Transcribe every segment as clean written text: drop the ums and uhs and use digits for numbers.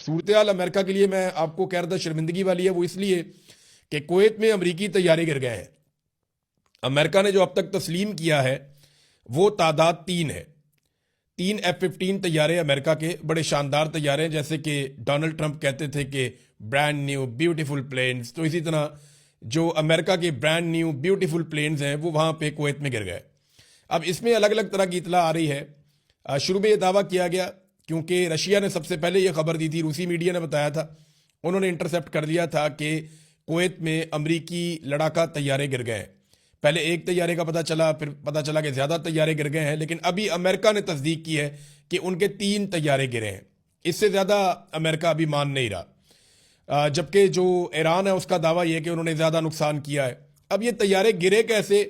صورتحال امریکہ کے لیے میں آپ کو کہہ رہا تھا شرمندگی والی ہے، وہ اس لیے کہ کویت میں امریکی طیارے گر گئے ہیں۔ امریکہ نے جو اب تک تسلیم کیا ہے وہ تعداد 3 ہے۔ 3 F-15 طیارے امریکہ کے بڑے شاندار طیارے ہیں، جیسے کہ ڈونلڈ ٹرمپ کہتے تھے کہ برانڈ نیو بیوٹیفل پلینز، تو اسی طرح جو امریکہ کے برانڈ نیو بیوٹیفل پلینز ہیں وہ وہاں پہ کویت میں گر گئے۔ اب اس میں الگ الگ طرح کی اطلاع آ رہی ہے۔ شروع میں یہ دعویٰ کیا گیا کیونکہ رشیا نے سب سے پہلے یہ خبر دی تھی، روسی میڈیا نے بتایا تھا، انہوں نے انٹرسیپٹ کر لیا تھا کہ کویت میں امریکی لڑاکا طیارے گر گئے ہیں۔ پہلے ایک طیارے کا پتہ چلا، پھر پتہ چلا کہ زیادہ طیارے گر گئے ہیں، لیکن ابھی امریکہ نے تصدیق کی ہے کہ ان کے 3 طیارے گرے ہیں۔ اس سے زیادہ امریکہ ابھی مان نہیں رہا، جبکہ جو ایران ہے اس کا دعویٰ یہ ہے کہ انہوں نے زیادہ نقصان کیا ہے۔ اب یہ طیارے گرے کیسے،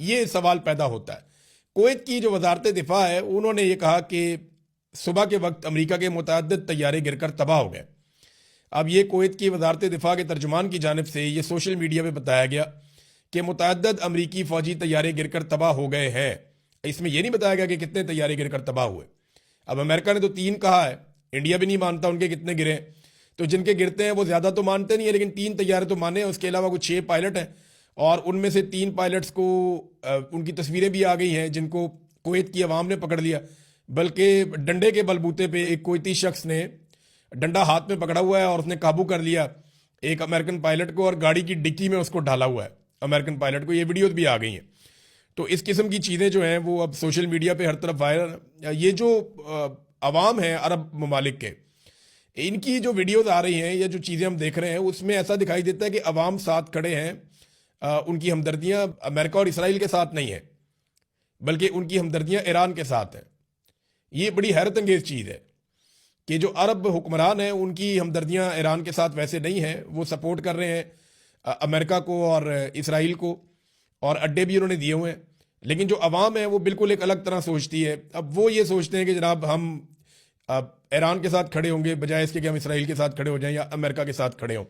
یہ سوال پیدا ہوتا ہے۔ کویت کی جو وزارت دفاع ہے انہوں نے یہ کہا کہ صبح کے وقت امریکہ کے متعدد طیارے گر کر تباہ ہو گئے۔ اب یہ کویت کی وزارت دفاع کے ترجمان کی جانب سے یہ سوشل میڈیا پہ بتایا گیا کہ متعدد امریکی فوجی طیارے گر کر تباہ ہو گئے ہیں۔ اس میں یہ نہیں بتایا گیا کہ کتنے طیارے گر کر تباہ ہوئے۔ اب امریکہ نے تو 3 کہا ہے، انڈیا بھی نہیں مانتا ان کے کتنے گرے، تو جن کے گرتے ہیں وہ زیادہ تو مانتے نہیں ہیں، لیکن 3 طیارے تو مانے ہیں۔ اس کے علاوہ کچھ 6 پائلٹ ہیں، اور ان میں سے 3 پائلٹس کو ان کی تصویریں بھی آ گئی ہیں جن کو کویت کی عوام نے پکڑ لیا، بلکہ ڈنڈے کے بلبوتے پہ ایک کویتی شخص نے ڈنڈا ہاتھ میں پکڑا ہوا ہے اور اس نے قابو کر لیا ایک امریکن پائلٹ کو، اور گاڑی کی ڈکی میں اس کو ڈالا ہوا ہے امریکن پائلٹ کو۔ یہ ویڈیوز بھی آ گئی ہیں۔ تو اس قسم کی چیزیں جو ہیں وہ اب سوشل میڈیا پہ ہر طرف وائرل ہیں۔ یہ جو عوام ہیں عرب ممالک کے، ان کی جو ویڈیوز آ رہی ہیں یا جو چیزیں ہم دیکھ رہے ہیں اس میں ایسا دکھائی دیتا ہے کہ عوام ساتھ کھڑے ہیں، ان کی ہمدردیاں امریکہ اور اسرائیل کے ساتھ نہیں ہیں، بلکہ ان کی ہمدردیاں ایران کے ساتھ ہیں۔ یہ بڑی حیرت انگیز چیز ہے کہ جو عرب حکمران ہیں ان کی ہمدردیاں ایران کے ساتھ ویسے نہیں ہیں، وہ سپورٹ کر رہے ہیں امریکہ کو اور اسرائیل کو، اور اڈے بھی انہوں نے دیے ہوئے ہیں، لیکن جو عوام ہے وہ بالکل ایک الگ طرح سوچتی ہے۔ اب وہ یہ سوچتے ہیں کہ جناب ہم ایران کے ساتھ کھڑے ہوں گے بجائے اس کے کہ ہم اسرائیل کے ساتھ کھڑے ہو جائیں یا امریکہ کے ساتھ کھڑے ہوں۔